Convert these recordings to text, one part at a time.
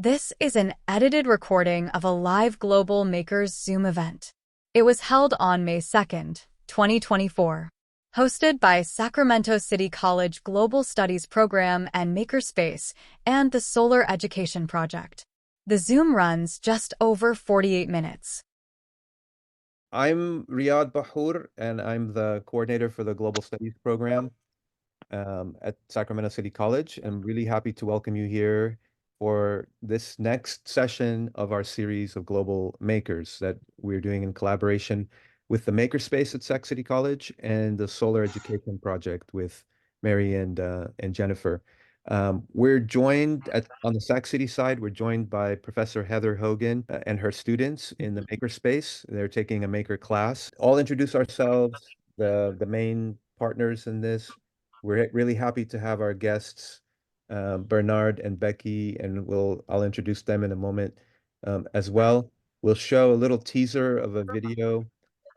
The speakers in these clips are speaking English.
This is an edited recording of a live Global Makers Zoom event. It was held on May 2nd, 2024. Hosted by Sacramento City College Global Studies Program and Makerspace and the Solar Education Project. The Zoom runs just over 48 minutes. I'm Riyad Bahur, and I'm the coordinator for the Global Studies program at Sacramento City College. I'm really happy to welcome you here for this next session of our series of Global Makers that we're doing in collaboration with the Makerspace at Sac City College and the Solar Education Project with Mary and Jennifer. We're joined on the Sac City side, we're joined by Professor Heather Hogan and her students in the Makerspace. They're taking a maker class. I'll introduce ourselves, the main partners in this. We're really happy to have our guests, Bernhard and Beckie, and I'll introduce them in a moment as well. We'll show a little teaser of a video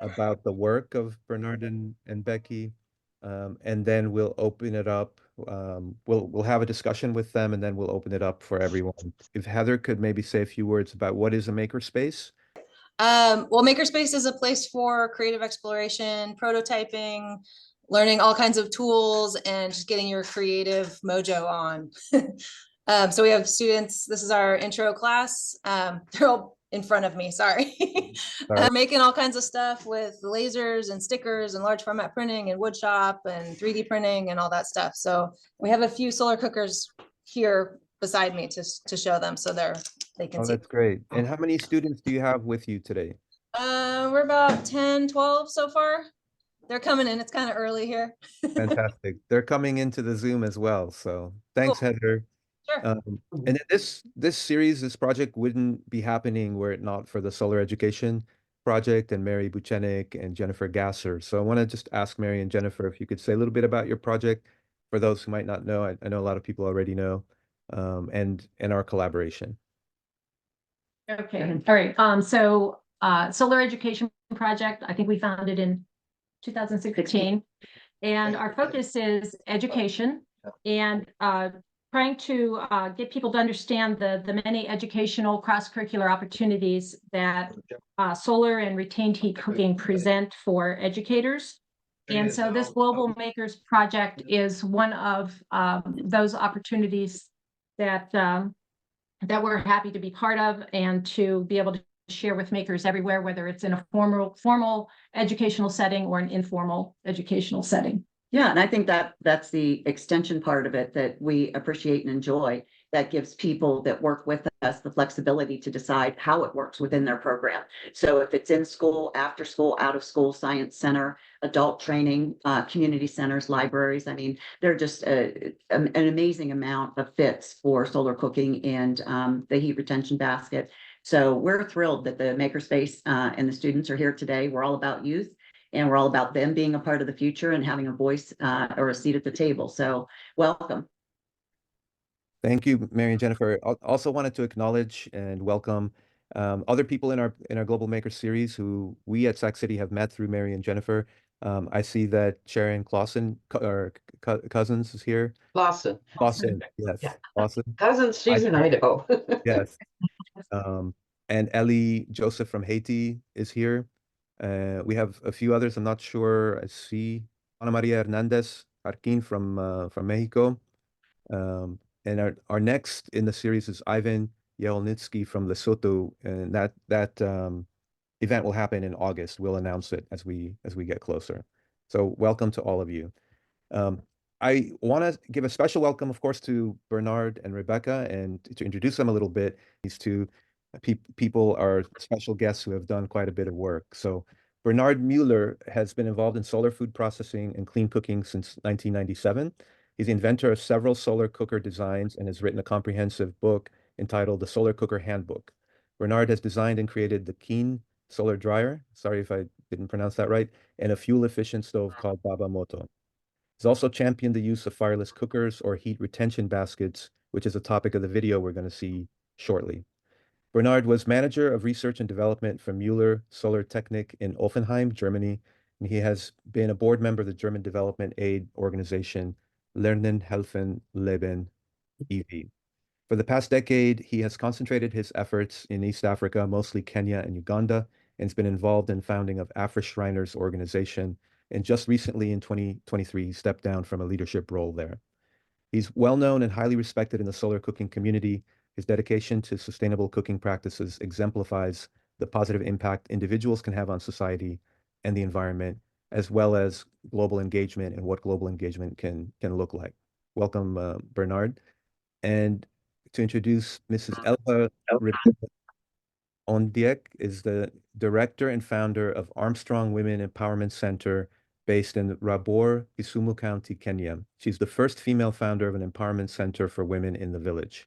about the work of Bernhard and Beckie, and then we'll open it up. We'll have a discussion with them, and then we'll open it up for everyone. If Heather could maybe say a few words about what is a makerspace. Well, Makerspace is a place for creative exploration, prototyping, learning all kinds of tools, and just getting your creative mojo on. So we have students, this is our intro class. They're all in front of me, sorry. Sorry. Making all kinds of stuff with lasers and stickers and large format printing and wood shop and 3D printing and all that stuff. So we have a few solar cookers here beside me to show them so they can Oh, see. that's great. And how many students do you have with you today? We're about 10, 12 so far. They're coming in. It's kind of early here. Fantastic. They're coming into the Zoom as well. So thanks, Cool. Heather. Sure. And then this series, this project wouldn't be happening were it not for the Solar Education Project and Mary Buchenik and Jennifer Gasser. So I want to just ask Mary and Jennifer if you could say a little bit about your project for those who might not know. I know a lot of people already know, and our collaboration. Okay. All right. Solar Education Project, I think we founded in 2016. And our focus is education and trying to get people to understand the many educational cross-curricular opportunities that solar and retained heat cooking present for educators. And so this Global Makers Project is one of those opportunities that we're happy to be part of and to be able to share with makers everywhere, whether it's in a formal educational setting or an informal educational setting. Yeah, and I think that's the extension part of it that we appreciate and enjoy. That gives people that work with us the flexibility to decide how it works within their program. So if it's in school, after school, out of school, science center, adult training, community centers, libraries, I mean, they're just an amazing amount of fits for solar cooking and the heat retention basket. So we're thrilled that the Makerspace and the students are here today. We're all about youth. And we're all about them being a part of the future and having a voice or a seat at the table. So welcome. Thank you, Mary and Jennifer. Also wanted to acknowledge and welcome other people in our Global Maker series who we at Sac City have met through Mary and Jennifer. I see that Sharon Clausen, Cousins is here. Lawson. Yes, Yeah. Lawson. Cousins, she's in Idaho. Yes. And Ellie Joseph from Haiti is here. We have a few others. I'm not sure. I see Ana Maria Hernandez Arquin from Mexico. And our next in the series is Ivan Yelnitsky from Lesotho, and that event will happen in August. We'll announce it as we get closer. So welcome to all of you. I want to give a special welcome, of course, to Bernhard and Rebecca, and to introduce them a little bit. These two people are special guests who have done quite a bit of work. So Bernhard Muller has been involved in solar food processing and clean cooking since 1997. He's the inventor of several solar cooker designs and has written a comprehensive book entitled The Solar Cooker Handbook. Bernhard has designed and created the Keen solar dryer, sorry if I didn't pronounce that right, and a fuel-efficient stove called Baba Moto. He's also championed the use of fireless cookers or heat retention baskets, which is a topic of the video we're going to see shortly. Bernhard was manager of research and development for Mueller Solar Technik in Offenheim, Germany, and he has been a board member of the German development aid organization Lernen, Helfen, Leben, e.V. For the past decade, he has concentrated his efforts in East Africa, mostly Kenya and Uganda, and has been involved in founding of Afro-Shriners organization. And just recently in 2023, he stepped down from a leadership role there. He's well known and highly respected in the solar cooking community. His dedication to sustainable cooking practices exemplifies the positive impact individuals can have on society and the environment, as well as global engagement and what global engagement can look like. Welcome, Bernhard. And to introduce Mrs. Elba Ondiek is the director and founder of Armstrong Women Empowerment Centre based in Rabor, Kisumu County, Kenya. She's the first female founder of an empowerment center for women in the village.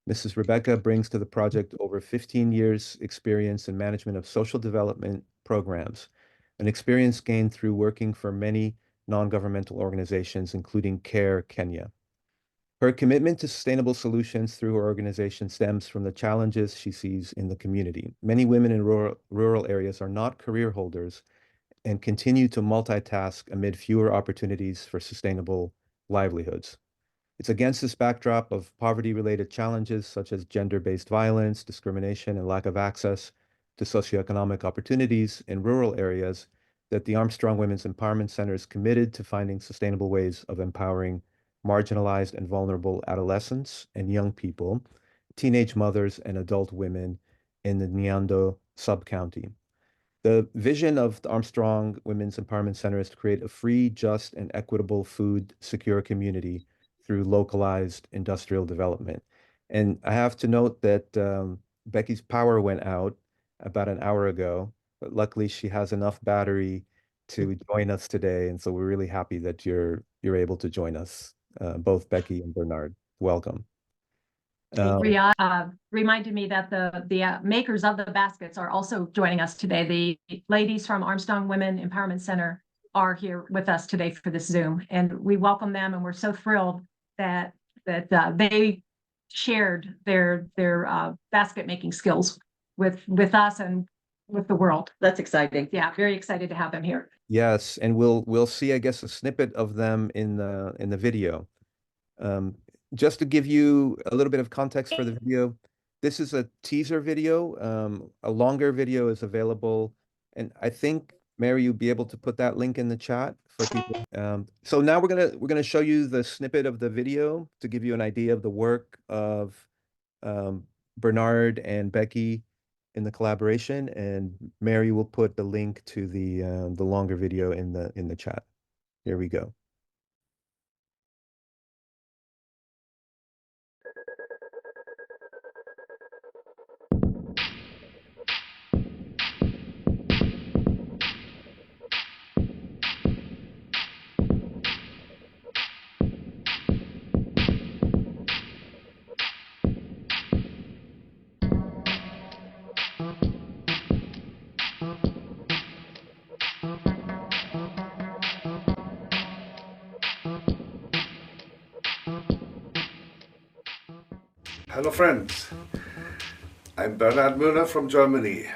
Mrs. Rebecca brings to the project over 15 years experience in management of social development programs, an experience gained through working for many non-governmental organizations, including CARE Kenya. Her commitment to sustainable solutions through her organization stems from the challenges she sees in the community. Many women in rural areas are not career holders and continue to multitask amid fewer opportunities for sustainable livelihoods. It's against this backdrop of poverty-related challenges such as gender-based violence, discrimination, and lack of access to socioeconomic opportunities in rural areas that the Armstrong Women's Empowerment Center is committed to finding sustainable ways of empowering marginalized and vulnerable adolescents and young people, teenage mothers, and adult women in the Nyando sub-county. The vision of the Armstrong Women's Empowerment Center is to create a free, just, and equitable food secure community through localized industrial development. And I have to note that Becky's power went out about an hour ago, but luckily she has enough battery to join us today. And so we're really happy that you're able to join us, both Becky and Bernhard. Welcome. Riyadh reminded me that the makers of the baskets are also joining us today. The ladies from Armstrong Women Empowerment Center are here with us today for this Zoom, and we welcome them, and we're so thrilled that they shared their basket making skills with us and with the world. That's exciting. Yeah, very excited to have them here. Yes, and we'll see, I guess, a snippet of them in the video. Just to give you a little bit of context for the video, this is a teaser video. A longer video is available, and I think Mary, you'll be able to put that link in the chat for people. So now we're gonna show you the snippet of the video to give you an idea of the work of Bernhard and Becky in the collaboration, and Mary will put the link to the longer video in the chat. Here we go. Hello friends, I'm Bernhard Muller from Germany.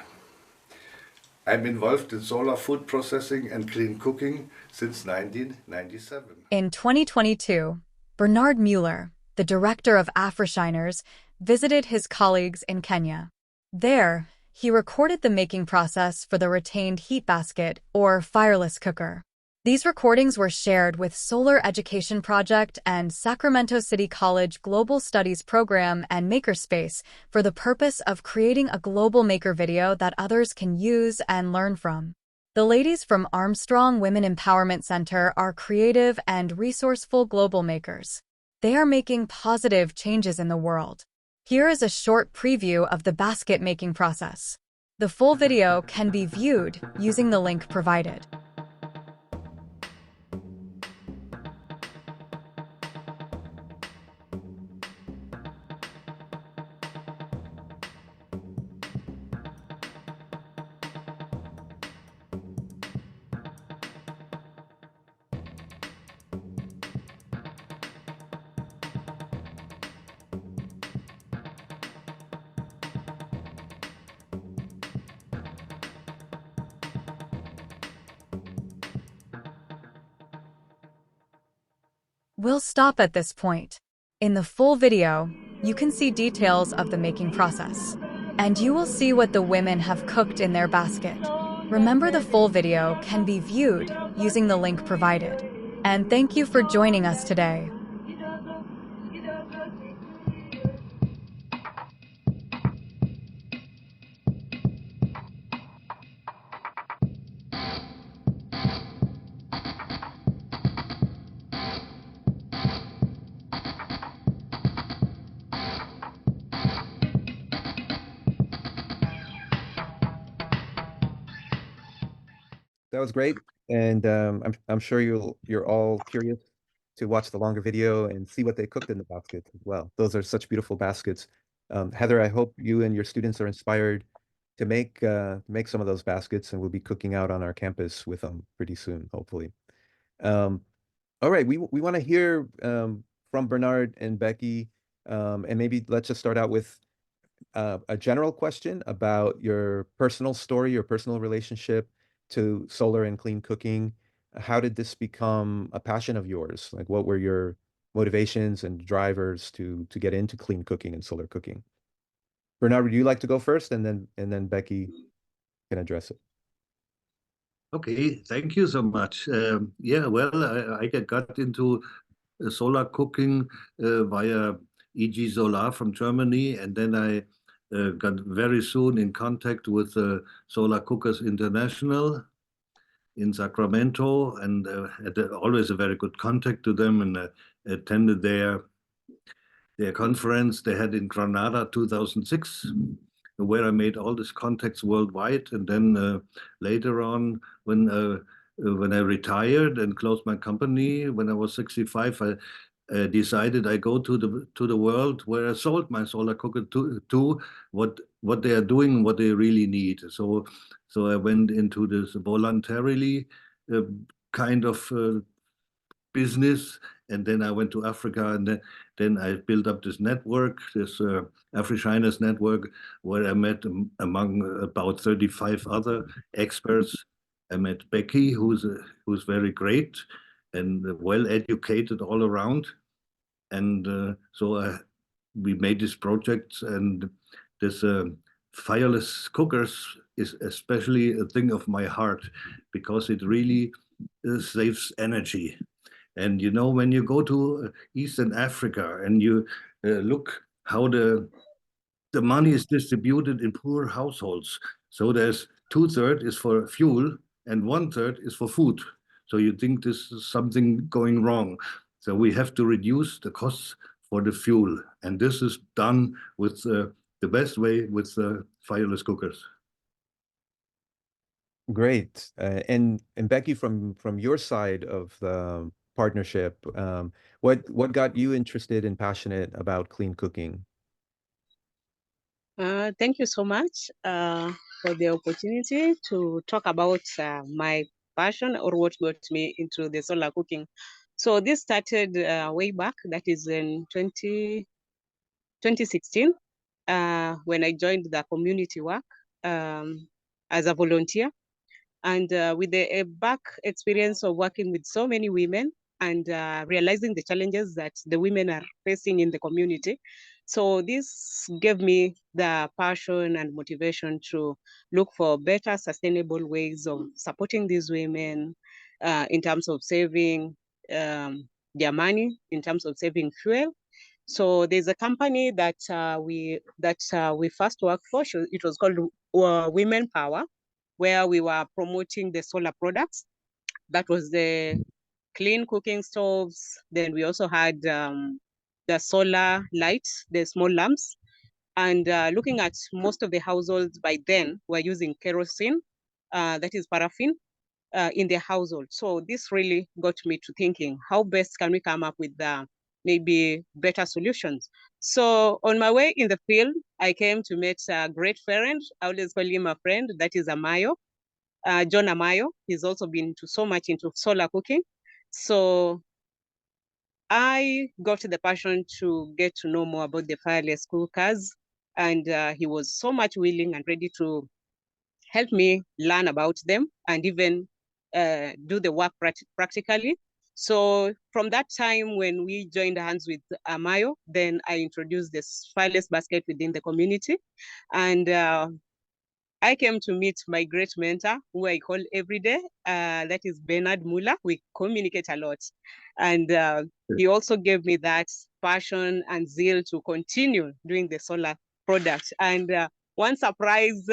I'm involved in solar food processing and clean cooking since 1997. In 2022, Bernhard Muller, the director of Afro-Shriners, visited his colleagues in Kenya. There, he recorded the making process for the retained heat basket or fireless cooker. These recordings were shared with Solar Education Project and Sacramento City College Global Studies Program and Makerspace for the purpose of creating a global maker video that others can use and learn from. The ladies from Armstrong Women Empowerment Centre are creative and resourceful global makers. They are making positive changes in the world. Here is a short preview of the basket making process. The full video can be viewed using the link provided. We'll stop at this point. In the full video, you can see details of the making process. And you will see what the women have cooked in their basket. Remember, the full video can be viewed using the link provided. And thank you for joining us today. That was great, and I'm sure you're all curious to watch the longer video and see what they cooked in the baskets as well. Those are such beautiful baskets. Heather, I hope you and your students are inspired to make some of those baskets, and we'll be cooking out on our campus with them pretty soon, hopefully. Um, all right, we want to hear from Bernhard and Beckie, and maybe let's just start out with a general question about your personal story, your personal relationship to solar and clean cooking. How did this become a passion of yours? Like, what were your motivations and drivers to get into clean cooking and solar cooking? Bernhard, would you like to go first, and then Beckie can address it? Okay, thank you so much. Yeah, well, I got into solar cooking via EG Solar from Germany, and then I got very soon in contact with Solar Cookers International in Sacramento, and had always a very good contact to them, and attended their conference they had in Granada 2006, where I made all these contacts worldwide. And then later on, when I retired and closed my company when I was 65, I decided I go to the world where I sold my solar cooker to what they are doing, what they really need. So I went into this voluntarily kind of business, and then I went to Africa, and then I built up this network, this Afrishiners network, where I met among about 35 other experts. I met Beckie, who's very great and well educated all around, and so we made this project, and this fireless cookers is especially a thing of my heart, because it really saves energy. And you know, when you go to Eastern Africa and you look how the money is distributed in poor households, so there's 2/3 is for fuel and 1/3 is for food. So you think this is something going wrong. So we have to reduce the costs for the fuel, and this is done with the best way with fireless cookers. Great. And Beckie, from your side of the partnership, what got you interested and passionate about clean cooking? Thank you so much for the opportunity to talk about my passion, or what got me into the solar cooking. So this started way back, that is in 2016, when I joined the community work as a volunteer. And with a back experience of working with so many women, and realizing the challenges that the women are facing in the community. So this gave me the passion and motivation to look for better sustainable ways of supporting these women in terms of saving their money, in terms of saving fuel. So there's a company that we first worked for. It was called Women Power, where we were promoting the solar products. That was the clean cooking stoves. Then we also had the solar lights, the small lamps. And looking at most of the households by then were using kerosene, that is paraffin, in their household. So this really got me to thinking, how best can we come up with maybe better solutions? So on my way in the field, I came to meet a great friend. I always call him a friend. That is Amayo. John Amayo. He's also been so much into solar cooking. So I got the passion to get to know more about the fireless cookers, and he was so much willing and ready to help me learn about them and even do the work practically. So from that time when we joined hands with Amayo, then I introduced this fireless basket within the community. And I came to meet my great mentor, who I call every day. That is Bernhard Muller. We communicate a lot. And he also gave me that passion and zeal to continue doing the solar product. And one surprise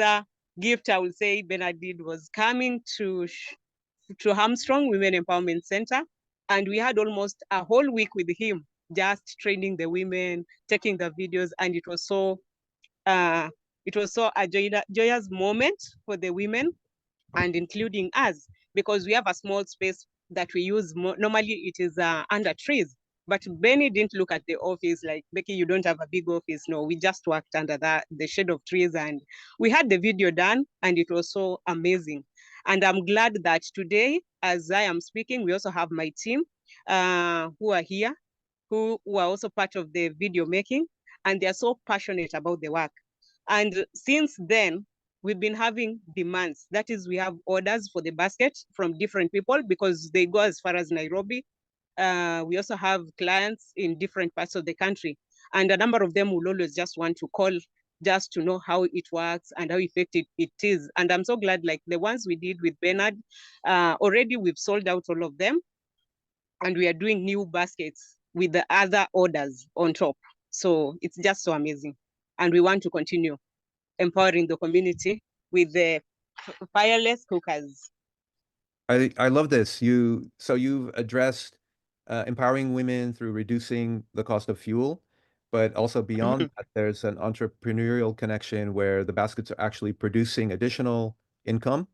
gift, I would say, Bernhard did was coming to Armstrong Women Empowerment Centre. And we had almost a whole week with him, just training the women, taking the videos. And it was so a joyous moment for the women, and including us, because we have a small space that we use. Normally it is under trees, but Benny didn't look at the office like, Becky, you don't have a big office. No, we just worked under the shade of trees, and we had the video done, and it was so amazing. And I'm glad that today, as I am speaking, we also have my team who are here, who are also part of the video making, and they're so passionate about the work. And since then, we've been having demands. That is, we have orders for the basket from different people because they go as far as Nairobi. We also have clients in different parts of the country. And a number of them will always just want to call just to know how it works and how effective it is. And I'm so glad, like the ones we did with Bernhard, already we've sold out all of them. And we are doing new baskets with the other orders on top. So it's just so amazing. And we want to continue empowering the community with the fireless cookers. I love this. So you've addressed empowering women through reducing the cost of fuel, but also beyond that, there's an entrepreneurial connection where the baskets are actually producing additional income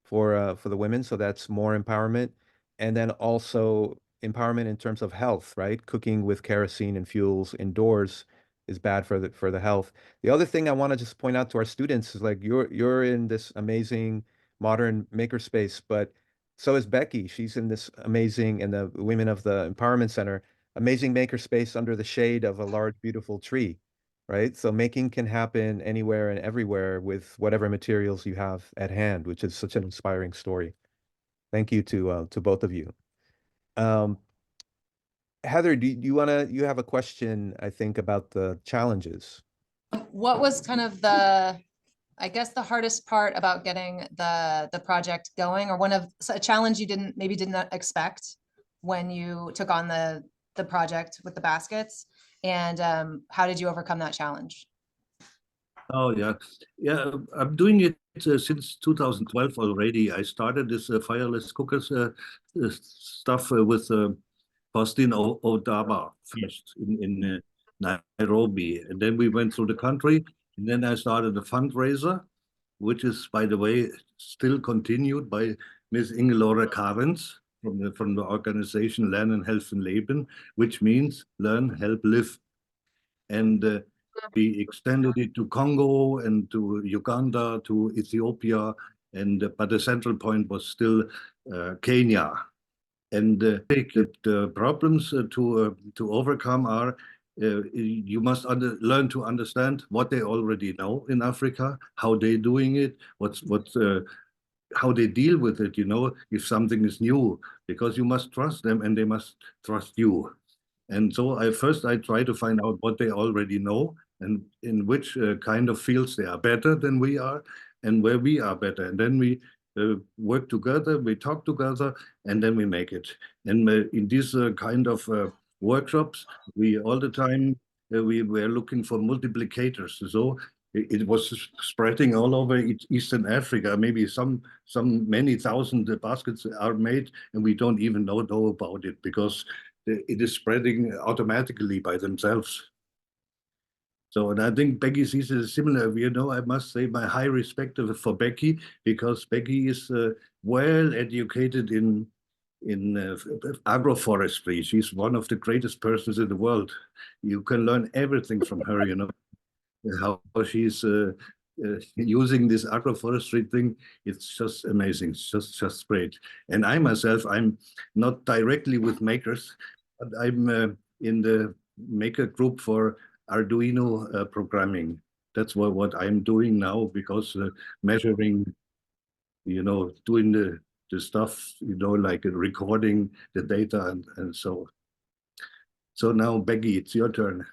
for the women. So that's more empowerment. And then also empowerment in terms of health, right? Cooking with kerosene and fuels indoors is bad for the health. The other thing I want to just point out to our students is like you're in this amazing modern makerspace, but so is Becky. She's in this amazing, and the women of the Empowerment Center, amazing makerspace under the shade of a large, beautiful tree, right? So making can happen anywhere and everywhere with whatever materials you have at hand, which is such an inspiring story. Thank you to both of you. Heather, you have a question, I think, about the challenges. What was kind of I guess the hardest part about getting the project going, or a challenge you maybe did not expect when you took on the project with the baskets, and how did you overcome that challenge? Oh yeah, I'm doing it since 2012 already. I started this fireless cookers stuff with Faustin Odaba first in Nairobi, and then we went through the country, and then I started a fundraiser, which is, by the way, still continued by Ms. Ingelore Karens from the organization Lernen, Helfen, Leben, which means learn, help, live. And we extended it to Congo and to Uganda, to Ethiopia, but the central point was still Kenya. And the problems to overcome are you must learn to understand what they already know in Africa, how they're doing it, how they deal with it, if something is new, because you must trust them and they must trust you. And so I try to find out what they already know and in which kind of fields they are better than we are and where we are better. And then we work together, we talk together, and then we make it. And in these kind of workshops, we all the time, we were looking for multiplicators. So it was spreading all over Eastern Africa. Maybe many thousand baskets are made, and we don't even know about it because it is spreading automatically by themselves. So, and I think Becky sees it similar. I must say my high respect for Becky, because Becky is well educated in agroforestry. She's one of the greatest persons in the world. You can learn everything from her, how she's using this agroforestry thing. It's just amazing. It's just great. And I myself, I'm not directly with makers, but I'm in the maker group for Arduino programming. That's what I'm doing now, because measuring, doing the the stuff, like recording the data and so. So now, Becky, it's your turn.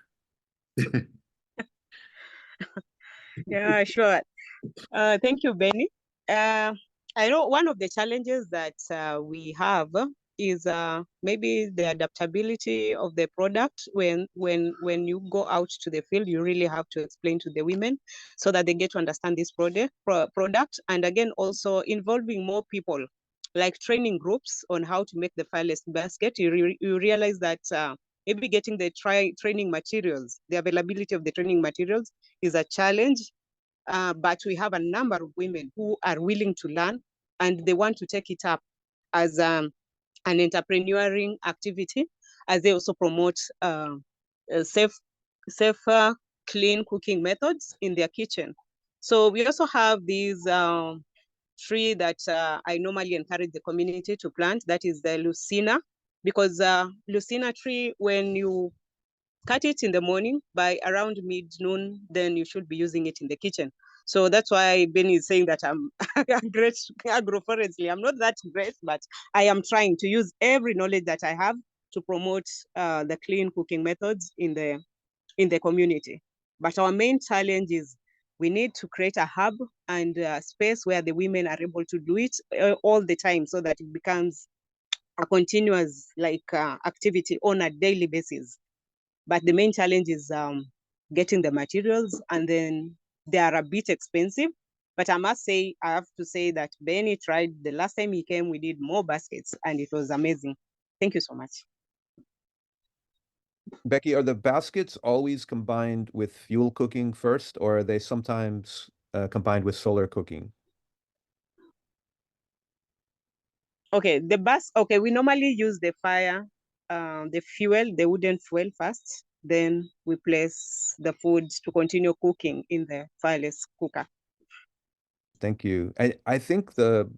Yeah, sure. Thank you, Benny. I know one of the challenges that we have is maybe the adaptability of the product. When you go out to the field, you really have to explain to the women so that they get to understand this product. And again, also involving more people, like training groups on how to make the fireless basket. You realize that maybe getting the training materials, the availability of the training materials is a challenge. But we have a number of women who are willing to learn and they want to take it up as an entrepreneuring activity, as they also promote safer, clean cooking methods in their kitchen. So we also have these tree that I normally encourage the community to plant. That is the Lucina, because Lucina tree, when you cut it in the morning, by around mid-noon, then you should be using it in the kitchen. So that's why Benny is saying that I'm a great agroforestry. I'm not that great, but I am trying to use every knowledge that I have to promote the clean cooking methods in the community. But our main challenge is we need to create a hub and a space where the women are able to do it all the time, so that it becomes a continuous activity on a daily basis. But the main challenge is getting the materials, and then they are a bit expensive. But I have to say that Benny tried. The last time he came, we did more baskets and it was amazing. Thank you so much. Becky, are the baskets always combined with fuel cooking first, or are they sometimes combined with solar cooking? Okay, we normally use the wooden fuel first. Then we place the food to continue cooking in the fireless cooker. Thank you. I think that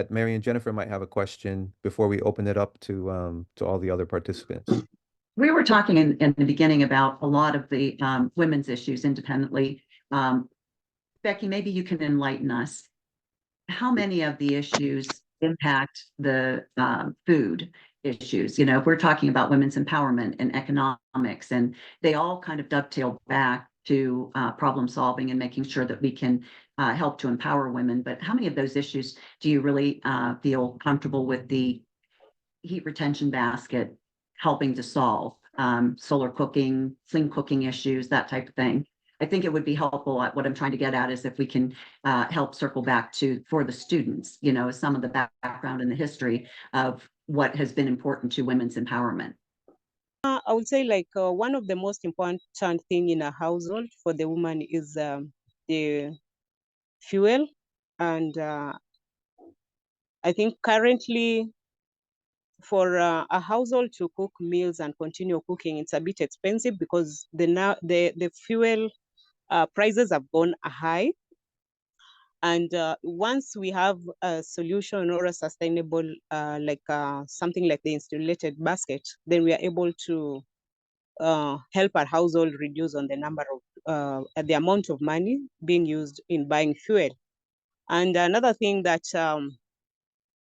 Mary and Jennifer might have a question before we open it up to all the other participants. We were talking in the beginning about a lot of the women's issues independently. Becky, maybe you can enlighten us. How many of the issues impact the food issues? If we're talking about women's empowerment and economics, and they all kind of dovetail back to problem solving and making sure that we can help to empower women. But how many of those issues do you really feel comfortable with the heat retention basket helping to solve? Solar cooking, clean cooking issues, that type of thing. I think it would be helpful. What I'm trying to get at is if we can help circle back for the students, some of the background and the history of what has been important to women's empowerment. I would say one of the most important thing in a household for the woman is the fuel. And I think currently for a household to cook meals and continue cooking, it's a bit expensive because the fuel prices have gone high. And once we have a solution or a sustainable, something like the insulated basket, then we are able to help our household reduce on the number of the amount of money being used in buying fuel. And another thing that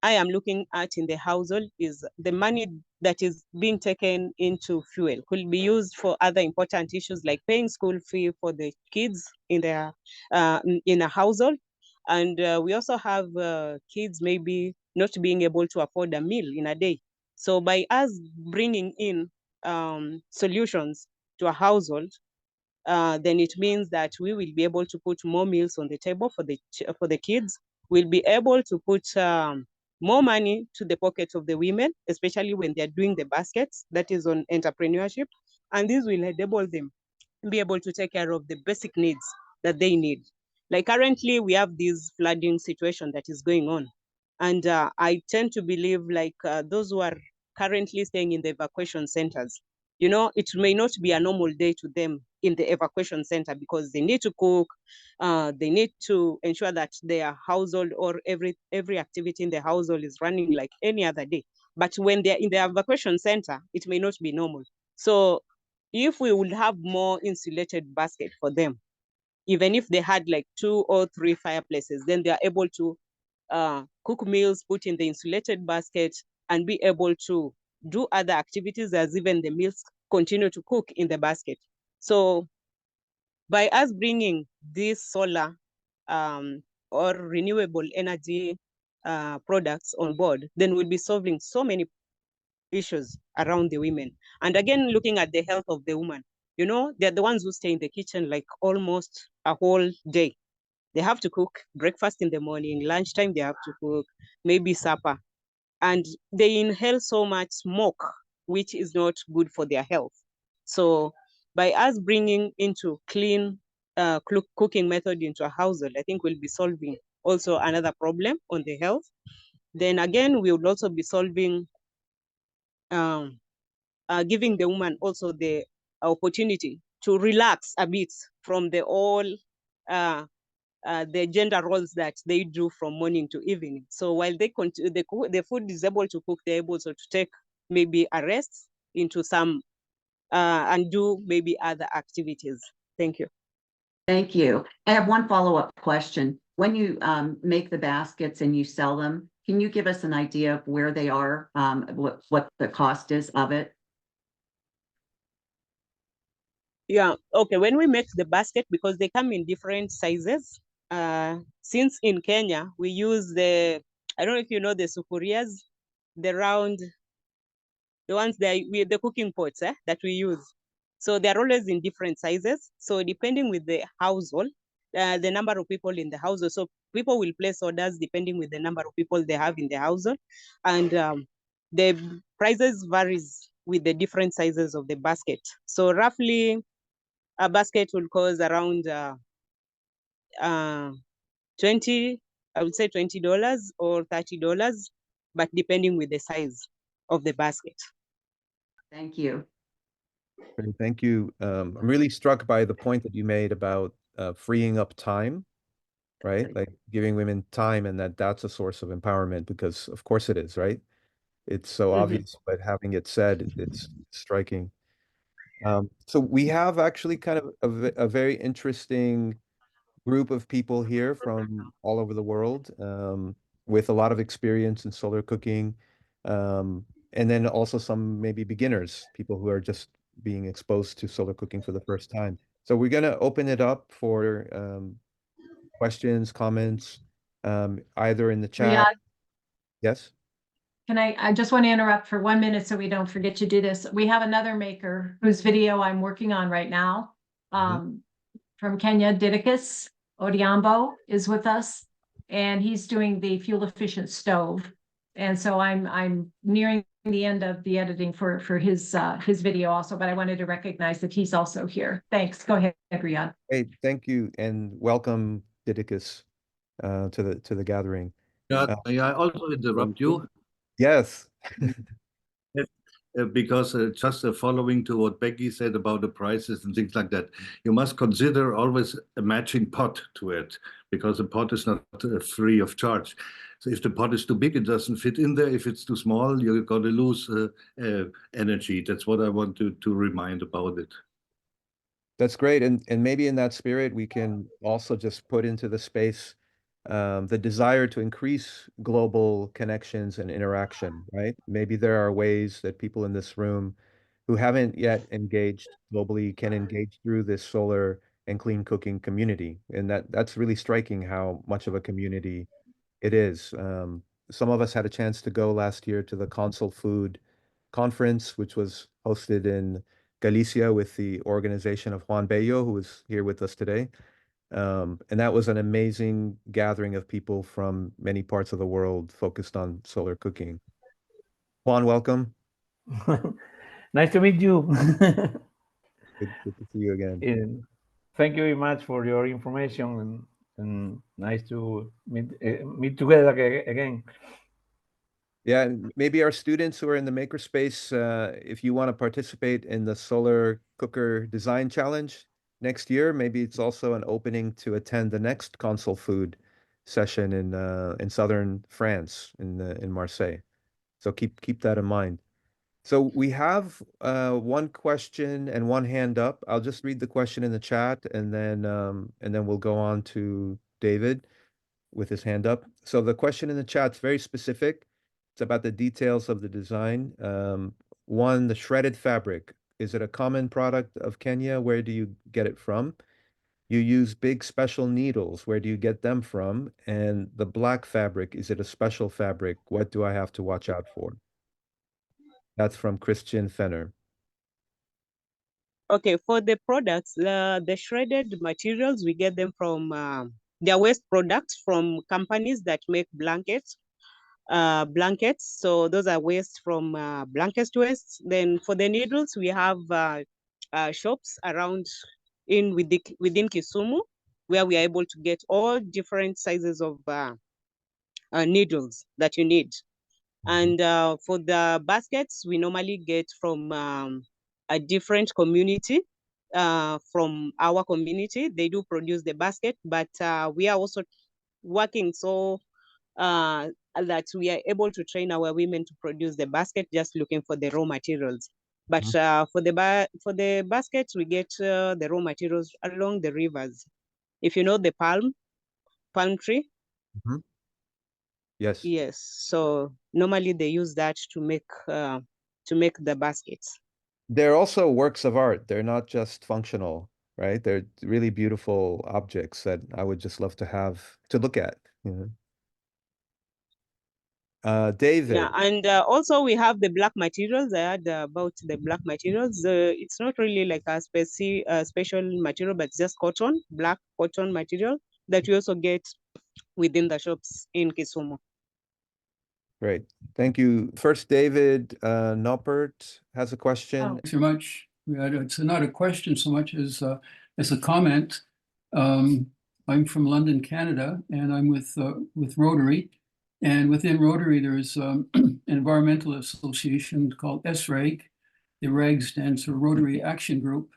I am looking at in the household is the money that is being taken into fuel could be used for other important issues like paying school fee for the kids in a household. And we also have kids maybe not being able to afford a meal in a day. So by us bringing in solutions to a household, then it means that we will be able to put more meals on the table for the kids. We'll be able to put more money to the pockets of the women, especially when they're doing the baskets, that is on entrepreneurship. And this will enable them be able to take care of the basic needs that they need. Like currently, we have this flooding situation that is going on. And I tend to believe those who are currently staying in the evacuation centers, it may not be a normal day to them in the evacuation center because they need to cook, they need to ensure that their household or every activity in the household is running like any other day. But when they're in the evacuation center, it may not be normal. So if we would have more insulated basket for them, even if they had 2 or 3 fireplaces, then they are able to cook meals, put in the insulated basket, and be able to do other activities as even the meals continue to cook in the basket. So by us bringing this solar or renewable energy products on board, then we'll be solving so many issues around the women. And again, looking at the health of the woman, you know, they're the ones who stay in the kitchen like almost a whole day. They have to cook breakfast in the morning, lunchtime they have to cook, maybe supper. And they inhale so much smoke, which is not good for their health. So by us bringing into clean cooking method into a household, I think we'll be solving also another problem on the health. Then again, we will also be solving, giving the woman also the opportunity to relax a bit from the gender roles that they do from morning to evening. So while they continue, the food is able to cook, they're able to take maybe a rest into some and do maybe other activities. Thank you. Thank you. I have one follow-up question. When you make the baskets and you sell them, can you give us an idea of where they are, what the cost is of it? Yeah, okay. When we make the basket, because they come in different sizes, since in Kenya, we use I don't know if you know the sufurias, the round, the ones the cooking pots that we use. So they're always in different sizes. So depending with the household, the number of people in the household. So people will place orders depending with the number of people they have in the household. And the prices varies with the different sizes of the basket. So roughly a basket will cost around 20, I would say $20 or $30, but depending with the size of the basket. Thank you. Great, thank you. I'm really struck by the point that you made about freeing up time, right? Like giving women time, and that's a source of empowerment, because of course it is, right? It's so obvious, but having it said, it's striking. So we have actually kind of a very interesting group of people here from all over the world, with a lot of experience in solar cooking, and then also some maybe beginners, people who are just being exposed to solar cooking for the first time. So we're going to open it up for questions, comments, either in the chat. Riyadh, Yes. I just want to interrupt for 1 minute so we don't forget to do this. We have another maker whose video I'm working on right now. From Kenya, Didicus Odiambo is with us, and he's doing the fuel efficient stove. And so I'm nearing the end of the editing for his video also, but I wanted to recognize that he's also here. Thanks. Go ahead, Riyadh. Hey, thank you, and welcome, Didicus, to the gathering. Yeah, may I also interrupt you? Yes. Because just following to what Becky said about the prices and things like that, you must consider always a matching pot to it, because the pot is not free of charge. So if the pot is too big, it doesn't fit in there. If it's too small, you're going to lose energy. That's what I want to remind about it. That's great. And maybe in that spirit, we can also just put into the space the desire to increase global connections and interaction, right? Maybe there are ways that people in this room who haven't yet engaged globally can engage through this solar and clean cooking community. And that's really striking how much of a community it is. Some of us had a chance to go last year to the Consul Food Conference, which was hosted in Galicia with the organization of Juan Bello, who is here with us today. And that was an amazing gathering of people from many parts of the world focused on solar cooking. Juan, welcome. Nice to meet you. Good to see you again. And thank you very much for your information, and nice to meet together again. Yeah, and maybe our students who are in the makerspace, if you want to participate in the Solar Cooker Design Challenge next year, maybe it's also an opening to attend the next Consul Food session in southern France, in Marseille. So keep that in mind. So we have one question and one hand up. I'll just read the question in the chat, and then we'll go on to David. with his hand up. So the question in the chat's very specific. It's about the details of the design. One, the shredded fabric. Is it a common product of Kenya? Where do you get it from? You use big special needles. Where do you get them from? And the black fabric, is it a special fabric? What do I have to watch out for? That's from Christian Fenner. Okay, for the products, the shredded materials, we get them from their waste products from companies that make blankets. So those are waste from blankets waste. Then for the needles, we have shops around within Kisumu, where we are able to get all different sizes of needles that you need. And for the baskets, we normally get from a different community. From our community, they do produce the basket, but we are also working so that we are able to train our women to produce the basket, just looking for the raw materials. But for the baskets, we get the raw materials along the rivers. If you know the palm tree. Yes. Yes. So normally they use that to make the baskets. They're also works of art. They're not just functional, right? They're really beautiful objects that I would just love to have to look at. David. Yeah, and also we have the black materials. I heard about the black materials. It's not really like a special material, but just black cotton material that we also get within the shops in Kisumu. Great. Thank you. First, David Noppert has a question. Thanks very much. It's not a question so much as a comment. I'm from London, Canada, and I'm with Rotary. And within Rotary, there's an environmental association called SRAG. The RAG stands for Rotary Action Group,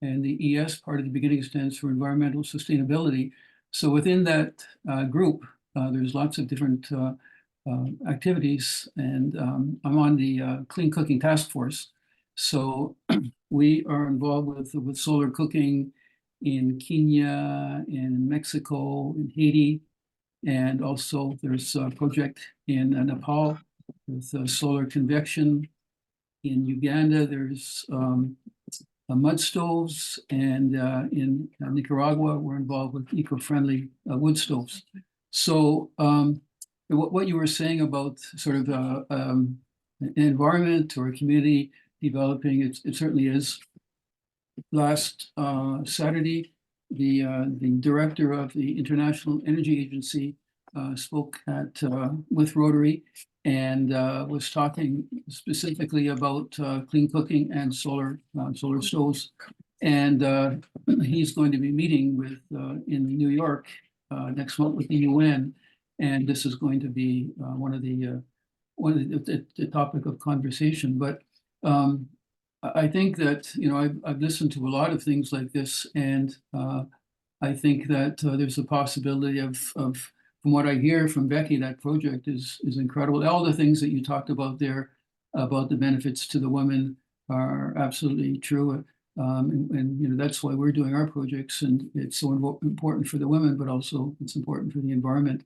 and the ES part at the beginning stands for Environmental Sustainability. So within that group, there's lots of different activities, and I'm on the Clean Cooking Task Force. So we are involved with solar cooking in Kenya, in Mexico, in Haiti, and also there's a project in Nepal with solar convection. In Uganda, there's mud stoves, and in Nicaragua, we're involved with eco-friendly wood stoves. So what you were saying about sort of an environment or a community developing, it certainly is. Last Saturday, the director of the International Energy Agency spoke with Rotary and was talking specifically about clean cooking and solar stoves. And he's going to be meeting in New York next month with the UN. And this is going to be one of the topic of conversation. But I think that, I've listened to a lot of things like this, and I think that there's a possibility of, from what I hear from Beckie, that project is incredible. All the things that you talked about there about the benefits to the women are absolutely true. And that's why we're doing our projects, and it's so important for the women, but also it's important for the environment.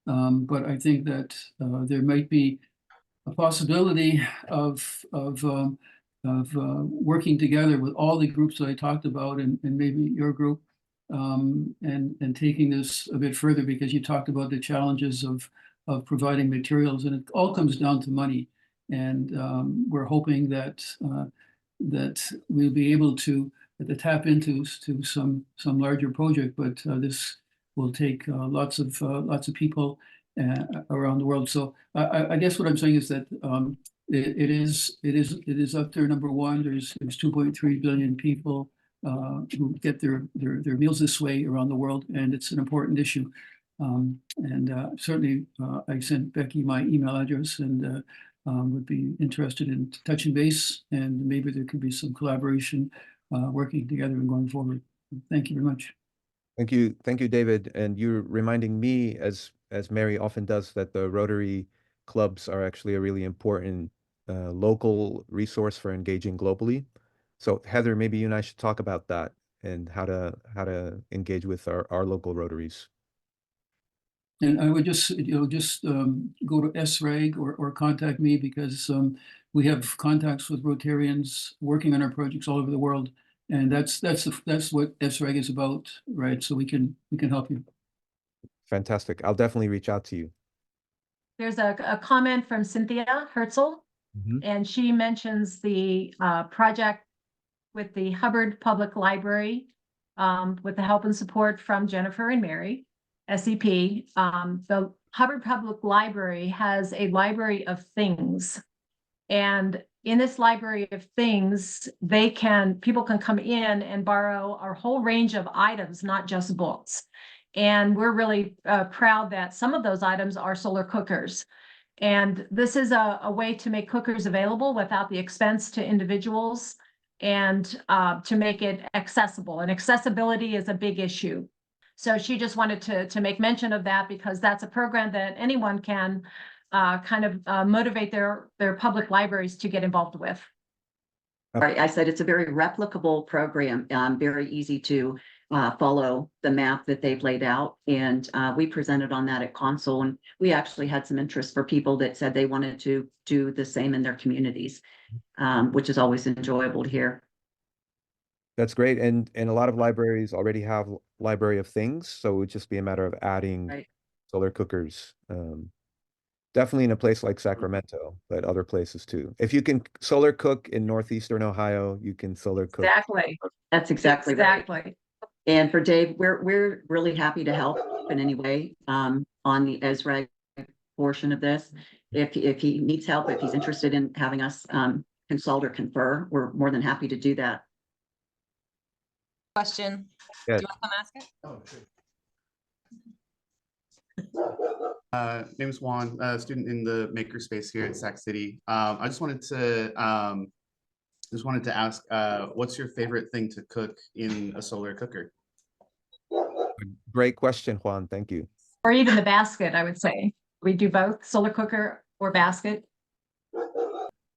But I think that there might be a possibility of working together with all the groups that I talked about, and maybe your group, and taking this a bit further, because you talked about the challenges of providing materials, and it all comes down to money. And we're hoping that we'll be able to tap into some larger project, but this will take lots of people around the world. So I guess what I'm saying is that it is up there, number one. There's 2.3 billion people who get their meals this way around the world, and it's an important issue. And certainly, I sent Beckie my email address, and would be interested in touching base, and maybe there could be some collaboration, working together and going forward. Thank you very much. Thank you, David. And you're reminding me, as Mary often does, that the Rotary clubs are actually a really important local resource for engaging globally. So Heather, maybe you and I should talk about that and how to engage with our local Rotaries. And I would just, go to SRAG or contact me, because we have contacts with Rotarians working on our projects all over the world. And that's what SRAG is about, right? So we can help you. Fantastic. I'll definitely reach out to you. There's a comment from Cynthia Herzl, and she mentions the project with the Hubbard Public Library, with the help and support from Jennifer and Mary, SEP. The Hubbard Public Library has a library of things. And in this library of things, people can come in and borrow a whole range of items, not just books. And we're really proud that some of those items are solar cookers. And this is a way to make cookers available without the expense to individuals, and to make it accessible. And accessibility is a big issue. So she just wanted to make mention of that, because that's a program that anyone can motivate their public libraries to get involved with. Right, I said it's a very replicable program, very easy to follow the map that they've laid out. And we presented on that at Consul, and we actually had some interest for people that said they wanted to do the same in their communities, which is always enjoyable to hear. That's great. And a lot of libraries already have library of things, so it would just be a matter of adding solar cookers. Definitely in a place like Sacramento, but other places too. If you can solar cook in northeastern Ohio, you can solar cook. Exactly. That's exactly right. And for Dave, we're really happy to help in any way on the ESRAG portion of this. If he needs help, if he's interested in having us consult or confer, we're more than happy to do that. Question. Yes. Do you want to come ask it? Oh, sure. Name's Juan, student in the makerspace here at Sac City. I just wanted to ask, what's your favorite thing to cook in a solar cooker? Great question, Juan. Thank you. Or even the basket, I would say. We do both, solar cooker or basket.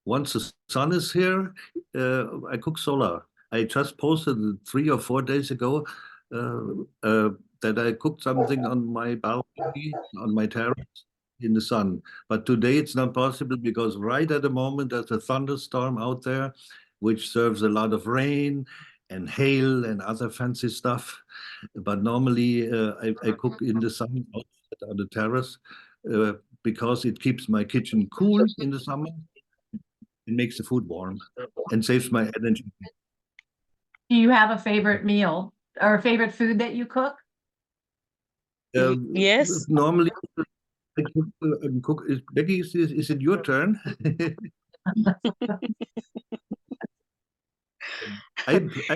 Once the sun is here, I cook solar. I just posted 3 or 4 days ago that I cooked something on my balcony, on my terrace in the sun. But today it's not possible, because right at the moment there's a thunderstorm out there, which serves a lot of rain and hail and other fancy stuff. But normally I cook in the sun outside on the terrace, because it keeps my kitchen cool in the summer. It makes the food warm and saves my energy. Do you have a favorite meal or a favorite food that you cook? Yes. Normally, I cook. Beckie, is it your turn?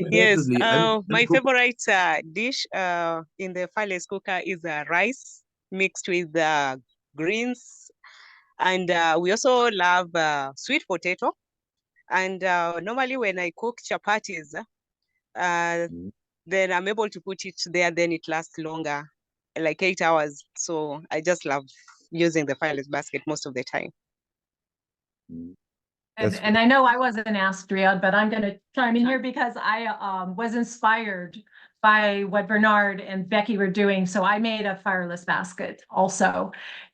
Yes. My favorite dish in the fireless cooker is rice mixed with greens, and we also love sweet potato. And normally when I cook chapatis, then I'm able to put it there, then it lasts longer, like 8 hours. So I just love using the fireless basket most of the time. And I know I wasn't asked, Riyadh, but I'm going to chime in here, because I was inspired by what Bernhard and Beckie were doing. So I made a fireless basket also.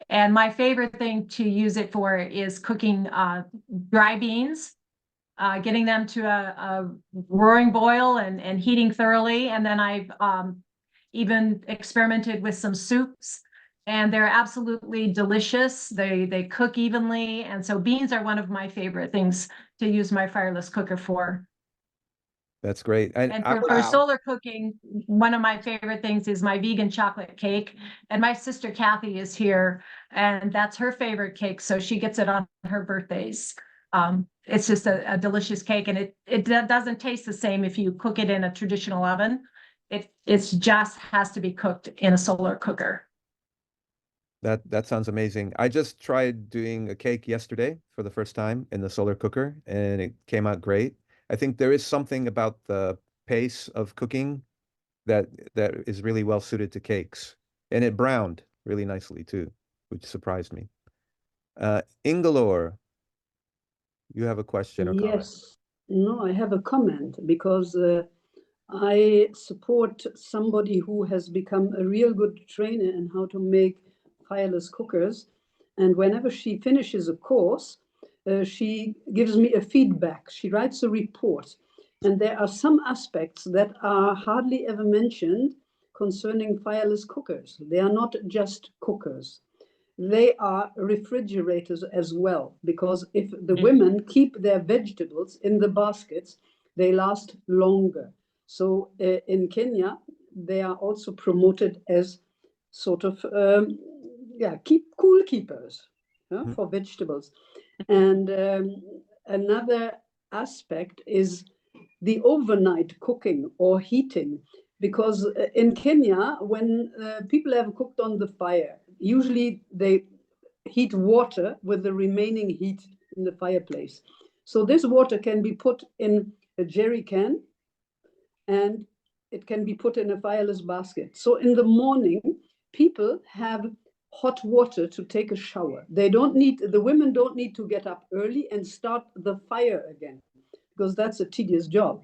And my favorite thing to use it for is cooking dry beans, getting them to a roaring boil and heating thoroughly. And then I've even experimented with some soups, and they're absolutely delicious. They cook evenly. And so beans are one of my favorite things to use my fireless cooker for. That's great. And for solar cooking, one of my favorite things is my vegan chocolate cake. And my sister Kathy is here, and that's her favorite cake. So she gets it on her birthdays. It's just a delicious cake, and it doesn't taste the same if you cook it in a traditional oven. It's just has to be cooked in a solar cooker. That sounds amazing. I just tried doing a cake yesterday for the first time in the solar cooker, and it came out great. I think there is something about the pace of cooking that is really well suited to cakes, and it browned really nicely too, which surprised me. Ingalore, you have a question or comment? Yes. No, I have a comment, because I support somebody who has become a real good trainer in how to make fireless cookers. And whenever she finishes a course, she gives me a feedback. She writes a report. And there are some aspects that are hardly ever mentioned concerning fireless cookers. They are not just cookers. They are refrigerators as well, because if the women keep their vegetables in the baskets, they last longer. So in Kenya, they are also promoted as sort of, cool keepers for vegetables. And another aspect is the overnight cooking or heating, because in Kenya, when people have cooked on the fire, usually they heat water with the remaining heat in the fireplace. So this water can be put in a jerry can and it can be put in a fireless basket. So in the morning, people have hot water to take a shower. The women don't need to get up early and start the fire again, because that's a tedious job.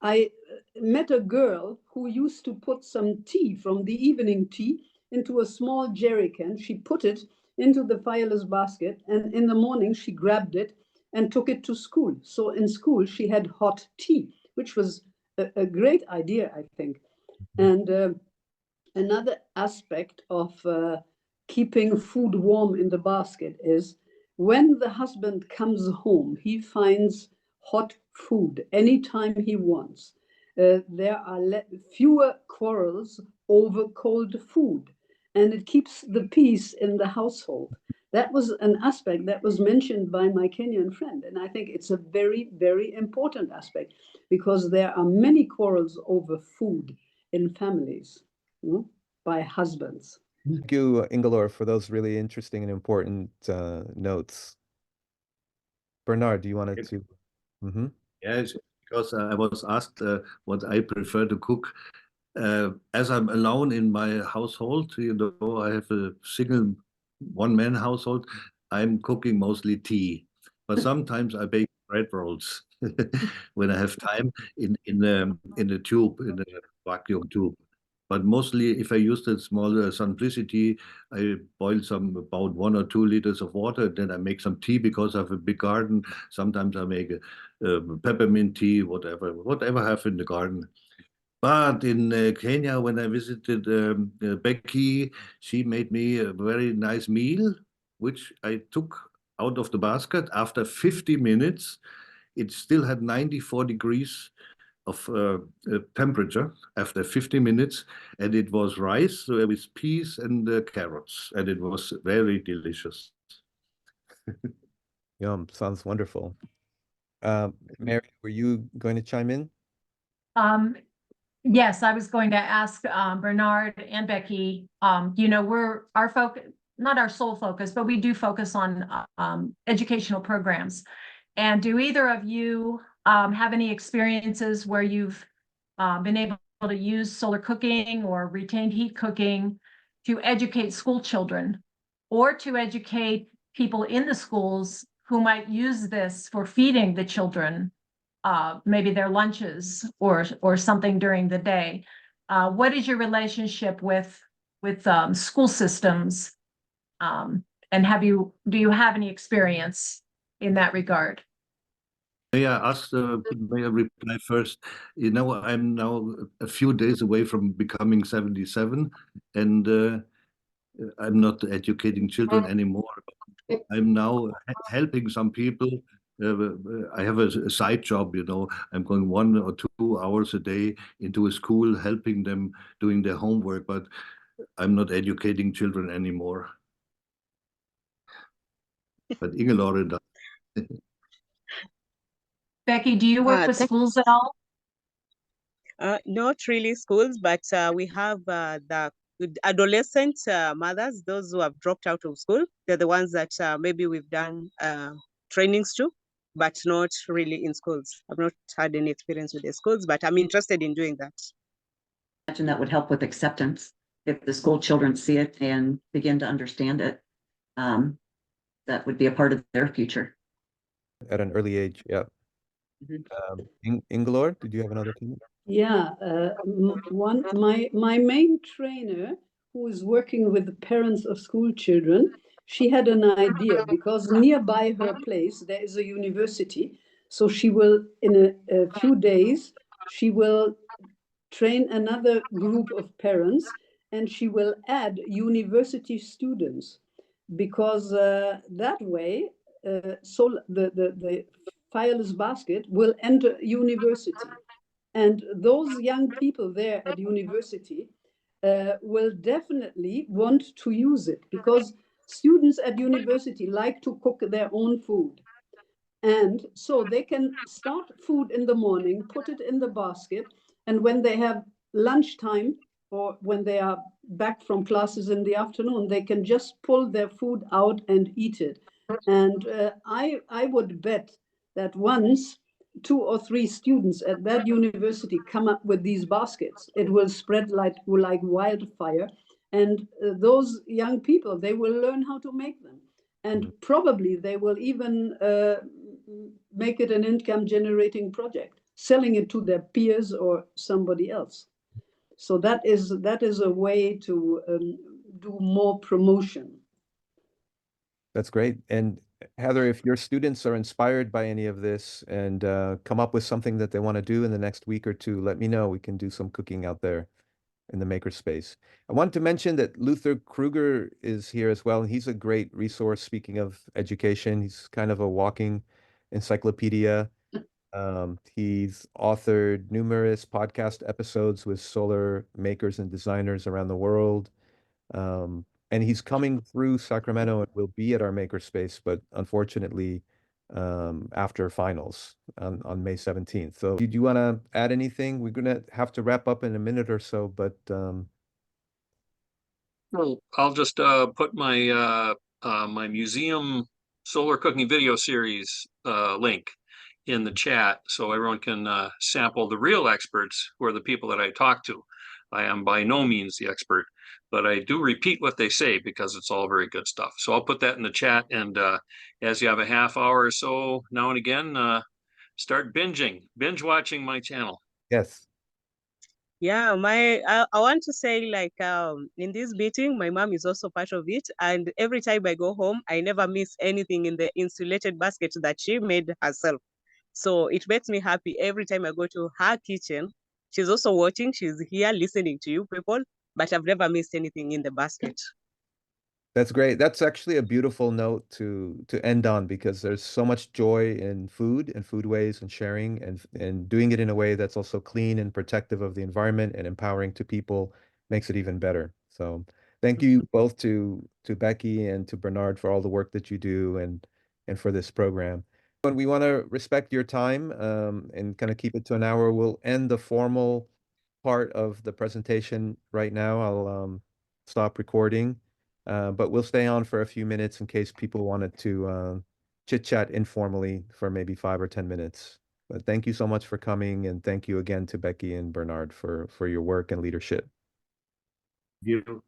I met a girl who used to put some tea from the evening tea into a small jerry can. She put it into the fireless basket, and in the morning she grabbed it and took it to school. So in school she had hot tea, which was a great idea, I think. And another aspect of keeping food warm in the basket is when the husband comes home, he finds hot food anytime he wants. There are fewer quarrels over cold food, and it keeps the peace in the household. That was an aspect that was mentioned by my Kenyan friend, and I think it's a very, very important aspect, because there are many quarrels over food in families, by husbands. Thank you, Ingelor, for those really interesting and important notes. Bernard, do you want to? Mm-hmm. Yes, because I was asked what I prefer to cook. As I'm alone in my household, I have a single one-man household, I'm cooking mostly tea. But sometimes I bake bread rolls when I have time in a tube, in a vacuum tube. But mostly, if I use the small simplicity, I boil about 1 or 2 liters of water. Then I make some tea because I have a big garden. Sometimes I make a peppermint tea, whatever I have in the garden. But in Kenya, when I visited Beckie, she made me a very nice meal, which I took out of the basket. After 50 minutes, it still had 94 degrees of temperature after 50 minutes, and it was rice with peas and carrots, and it was very delicious. Yum, sounds wonderful. Mary, were you going to chime in? Yes, I was going to ask Bernard and Beckie, we're our focus, not our sole focus, but we do focus on educational programs. And do either of you have any experiences where you've been able to use solar cooking or retained heat cooking to educate school children, or to educate people in the schools who might use this for feeding the children, maybe their lunches or something during the day? What is your relationship with school systems? And do you have any experience in that regard? May I ask, may I reply first? I'm now a few days away from becoming 77, and I'm not educating children anymore. I'm now helping some people. I have a side job, I'm going 1 or 2 hours a day into a school, helping them doing their homework, but I'm not educating children anymore. But Ingelore does. Beckie, do you work with schools at all? Not really schools, but we have the adolescent mothers, those who have dropped out of school. They're the ones that maybe we've done trainings to, but not really in schools. I've not had any experience with the schools, but I'm interested in doing that. I imagine that would help with acceptance if the school children see it and begin to understand it. That would be a part of their future. At an early age, yeah. Ingelor, did you have another comment? Yeah, my main trainer, who is working with the parents of school children, she had an idea because nearby her place there is a university. So she will, in a few days, she will train another group of parents and she will add university students because that way, so the fireless basket will enter university. And those young people there at university will definitely want to use it because students at university like to cook their own food. And so they can start food in the morning, put it in the basket, and when they have lunchtime or when they are back from classes in the afternoon, they can just pull their food out and eat it. And I would bet that once 2 or 3 students at that university come up with these baskets, it will spread like wildfire. And those young people, they will learn how to make them. And probably they will even make it an income generating project, selling it to their peers or somebody else. So that is a way to do more promotion. That's great. And Heather, if your students are inspired by any of this and come up with something that they want to do in the next week or two, let me know. We can do some cooking out there in the makerspace. I wanted to mention that Luther Kruger is here as well, and he's a great resource. Speaking of education, he's kind of a walking encyclopedia. He's authored numerous podcast episodes with solar makers and designers around the world. And he's coming through Sacramento and will be at our makerspace, but unfortunately, after finals on May 17th. So do you want to add anything? We're going to have to wrap up in a minute or so, but well, I'll just put my my museum solar cooking video series link in the chat so everyone can sample the real experts who are the people that I talk to. I am by no means the expert, but I do repeat what they say because it's all very good stuff. So I'll put that in the chat, and as you have a half hour or so now and again, start binge watching my channel. Yes. Yeah, I want to say, like, in this meeting, my mom is also part of it, and every time I go home, I never miss anything in the insulated basket that she made herself. So it makes me happy every time I go to her kitchen. She's also watching, she's here listening to you people, but I've never missed anything in the basket. That's great. That's actually a beautiful note to end on because there's so much joy in food and foodways and sharing and doing it in a way that's also clean and protective of the environment and empowering to people makes it even better. So thank you both to Becky and to Bernhard for all the work that you do and for this program. When we want to respect your time and kind of keep it to an hour, we'll end the formal part of the presentation right now. I'll stop recording. But we'll stay on for a few minutes in case people wanted to chit chat informally for maybe 5 or 10 minutes. But thank you so much for coming, and thank you again to Becky and Bernhard for your work and leadership. You.